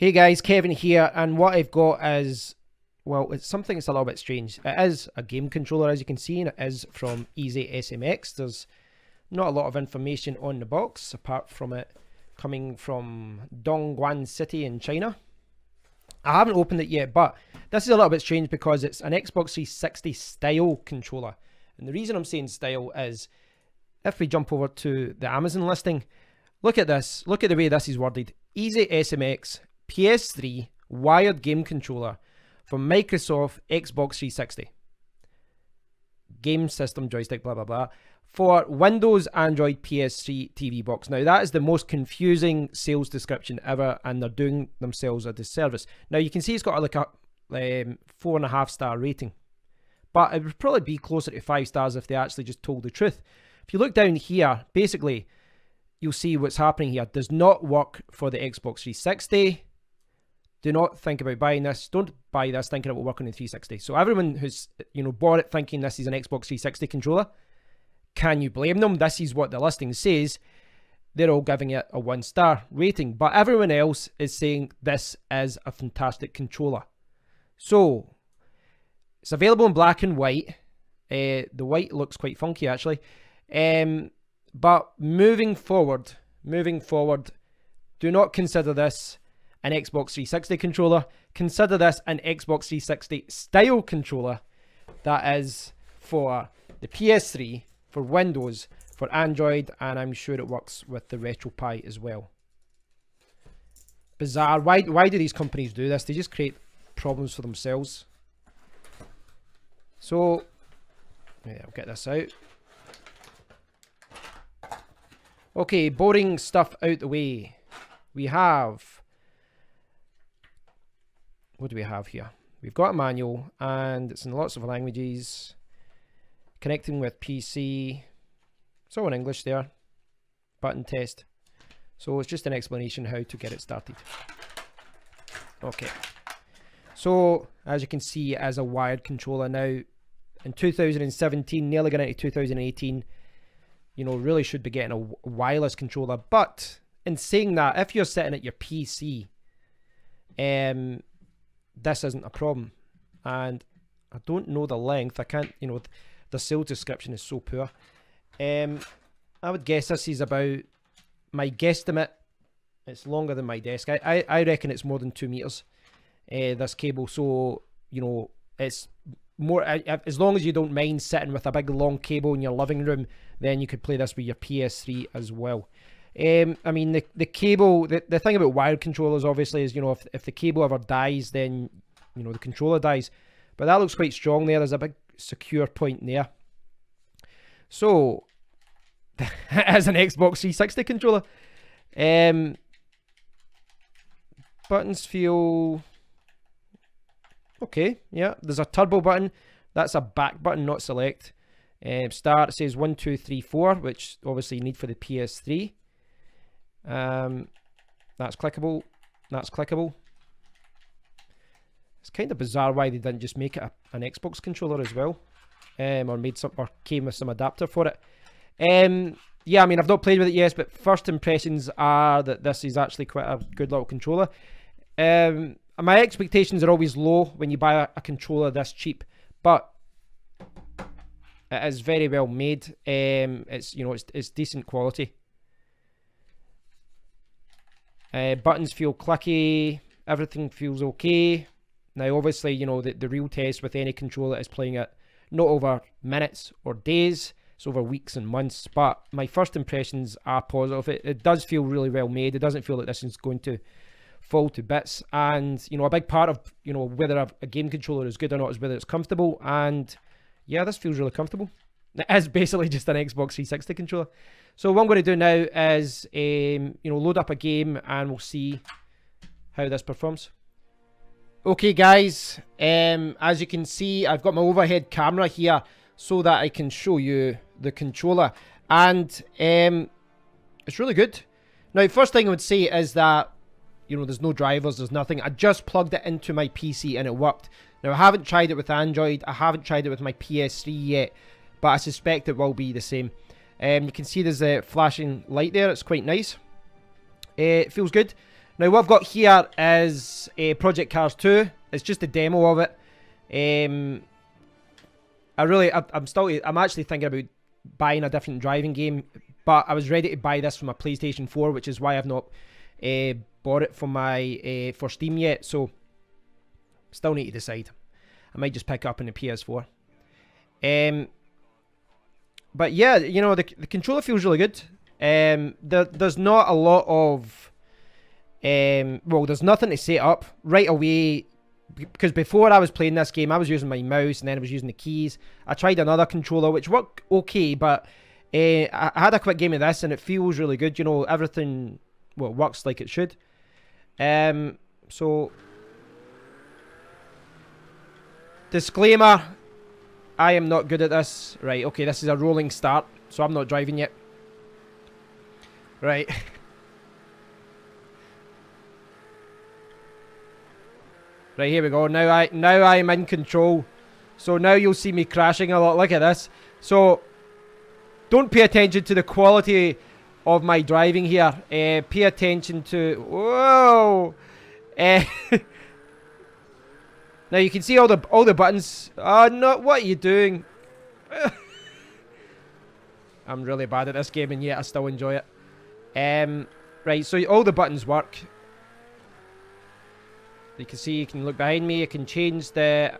Hey guys, Kevin here, and what I've got is, well, it's something that's a little bit strange. It is a game controller, as you can see, and it is from EasySMX. There's not a lot of information on the box, apart from it coming from Dongguan City in China. I haven't opened it yet, but this is a little bit strange because it's an Xbox 360 style controller. And the reason I'm saying style is, if we jump over to the Amazon listing, look at this. Look at the way this is worded. EasySMX PS3 wired game controller from Microsoft Xbox 360. Game system joystick, blah, blah, blah. For Windows, Android, PS3, TV box. Now, that is the most confusing sales description ever, and they're doing themselves a disservice. Now, you can see it's got like a 4.5 star rating, but it would probably be closer to 5 stars if they actually just told the truth. If you look down here, basically, you'll see what's happening here. Does not work for the Xbox 360. Do not think about buying this. Don't buy this thinking it will work on the 360. So everyone who's bought it thinking this is an Xbox 360 controller, can you blame them? This is what the listing says. They're all giving it a 1-star rating, but everyone else is saying this is a fantastic controller. So it's available in black and white. The white looks quite funky actually. But moving forward, do not consider this an Xbox 360 controller. Consider this an Xbox 360 style controller that is for the PS3, for Windows, for Android, and I'm sure it works with the RetroPie as well. Bizarre. Why do these companies do this? They just create problems for themselves. So, yeah, I'll get this out. Okay, boring stuff out the way. We have... What do we have here? We've got a manual, and it's in lots of languages. Connecting with PC. It's all in English there. Button test. So it's just an explanation how to get it started. Okay. So, as you can see, as a wired controller now, in 2017, nearly going into 2018, really should be getting a wireless controller. But in saying that, if you're sitting at your PC, this isn't a problem. And I don't know the length. I can't, the sales description is so poor. I would guess this is about, my guesstimate, it's longer than my desk. I reckon it's more than 2 meters, this cable. So, it's more, as long as you don't mind sitting with a big long cable in your living room, then you could play this with your PS3 as well. I mean, the cable, the thing about wired controllers obviously is, if the cable ever dies, then, the controller dies. But that looks quite strong there. There's a big secure point there. So, as an Xbox 360 controller, buttons feel okay. Yeah, there's a turbo button. That's a back button, not select. Start, it says 1, 2, 3, 4, which obviously you need for the PS3. That's clickable. That's clickable. It's kind of bizarre why they didn't just make it an Xbox controller as well, or came with some adapter for it. Yeah, I mean, I've not played with it yet, but first impressions are that this is actually quite a good little controller. My expectations are always low when you buy a controller this cheap, but it is very well made. It's decent quality. Buttons feel clicky. Everything feels okay. Now, obviously, the real test with any controller is playing it not over minutes or days. It's over weeks and months. But my first impressions are positive. It does feel really well made. It doesn't feel like this is going to fall to bits. And, a big part of, whether a game controller is good or not is whether it's comfortable. And, yeah, this feels really comfortable. It is basically just an Xbox 360 controller. So what I'm going to do now is, load up a game and we'll see how this performs. Okay, guys, as you can see, I've got my overhead camera here so that I can show you the controller. And it's really good. Now, first thing I would say is that, there's no drivers, there's nothing. I just plugged it into my PC and it worked. Now, I haven't tried it with Android. I haven't tried it with my PS3 yet, but I suspect it will be the same. You can see there's a flashing light there. It's quite nice. It feels good. Now what I've got here is Project Cars 2. It's just a demo of it. I'm actually thinking about buying a different driving game, but I was ready to buy this for my PlayStation 4, which is why I've not bought it for Steam yet. So still need to decide. I might just pick it up in the PS4. But yeah, you know, the controller feels really good. There's not a lot of well, there's nothing to set up right away, because before I was playing this game, I was using my mouse and then I was using the keys. I tried another controller which worked okay, but I had a quick game of this and it feels really good. You know, everything, well, works like it should. So disclaimer, I am not good at this. Right, okay, this is a rolling start, so I'm not driving yet. Right. Right, here we go. Now I'm in control. So now you'll see me crashing a lot. Look at this. So don't pay attention to the quality of my driving here. Pay attention to... Whoa! Now you can see all the buttons. Oh no, what are you doing? I'm really bad at this game and yet I still enjoy it. Right, so all the buttons work. You can see, you can look behind me, you can change the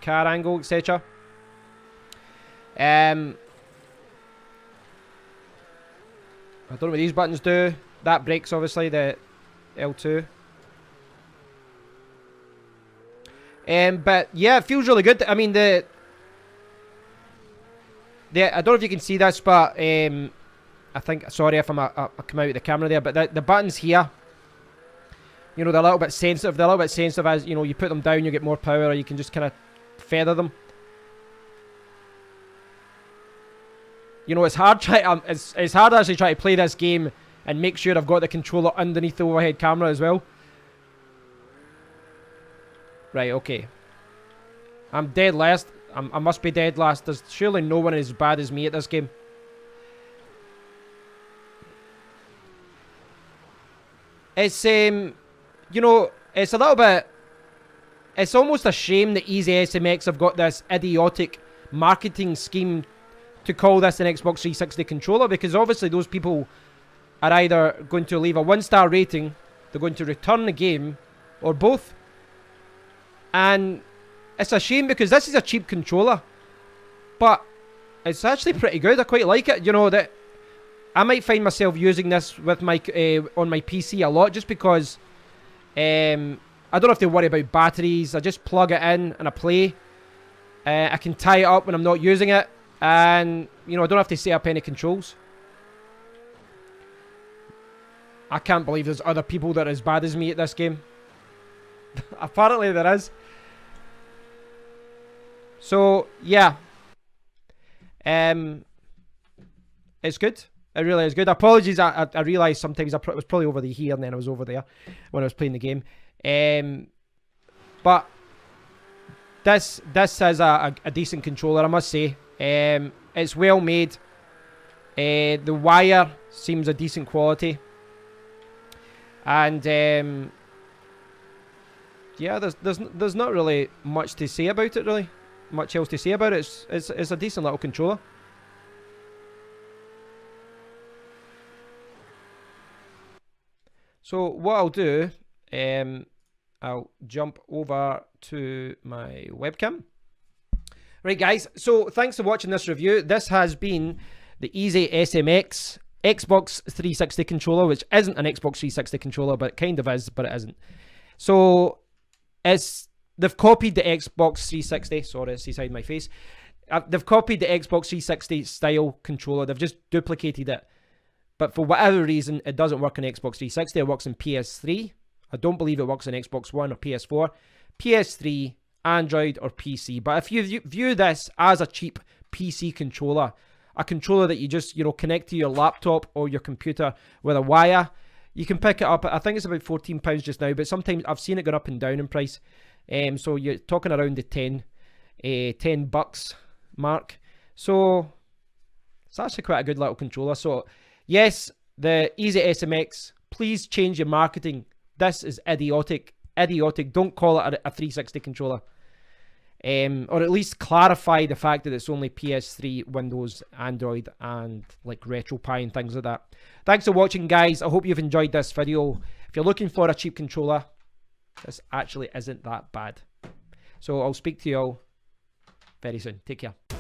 car angle, etc. I don't know what these buttons do. That brakes, obviously, the L2. But yeah, it feels really good. I mean, I don't know if you can see this, but I think, sorry if I come out of the camera there, but the buttons here, you know, they're a little bit sensitive. They're a little bit sensitive as, you know, you put them down, you get more power, or you can just kind of feather them. You know, it's hard it's hard actually trying to play this game and make sure I've got the controller underneath the overhead camera as well. Right, okay. I'm dead last. I must be dead last. There's surely no one as bad as me at this game. It's, you know, it's a little bit... It's almost a shame that EasySMX have got this idiotic marketing scheme to call this an Xbox 360 controller, because obviously those people are either going to leave a 1-star rating, they're going to return the game, or both. And it's a shame because this is a cheap controller, but it's actually pretty good. I quite like it. You know, that I might find myself using this with my on my PC a lot, just because I don't have to worry about batteries. I just plug it in and I play. I can tie it up when I'm not using it, and you know, I don't have to set up any controls. I can't believe there's other people that are as bad as me at this game. Apparently there is. So yeah, it's good. It really is good. Apologies, I realised sometimes I was probably over here and then I was over there when I was playing the game. But this is a decent controller, I must say. It's well made. The wire seems a decent quality, and yeah, there's not really much to say about it. Really, much else to say about it. It's a decent little controller. So what I'll do, I'll jump over to my webcam. Right, guys, so thanks for watching this review. This has been the EasySMX Xbox 360 controller, which isn't an Xbox 360 controller, but it kind of is, but it isn't. So they've copied the Xbox 360. Sorry, it's inside my face. They've copied the Xbox 360 style controller. They've just duplicated it. But for whatever reason, it doesn't work on Xbox 360. It works on PS3. I don't believe it works on Xbox One or PS4. PS3, Android, or PC. But if you view this as a cheap PC controller, a controller that you just, you know, connect to your laptop or your computer with a wire, you can pick it up. I think it's about £14 just now, but sometimes I've seen it go up and down in price. So you're talking around the 10 bucks mark. So it's actually quite a good little controller. So yes, the EasySMX Please change your marketing. This is idiotic. Idiotic. Don't call it a 360 controller. Or at least clarify the fact that it's only PS3, Windows, Android, and like RetroPie and things like that. Thanks for watching, guys. I hope you've enjoyed this video. If you're looking for a cheap controller, this actually isn't that bad. So I'll speak to you all very soon. Take care.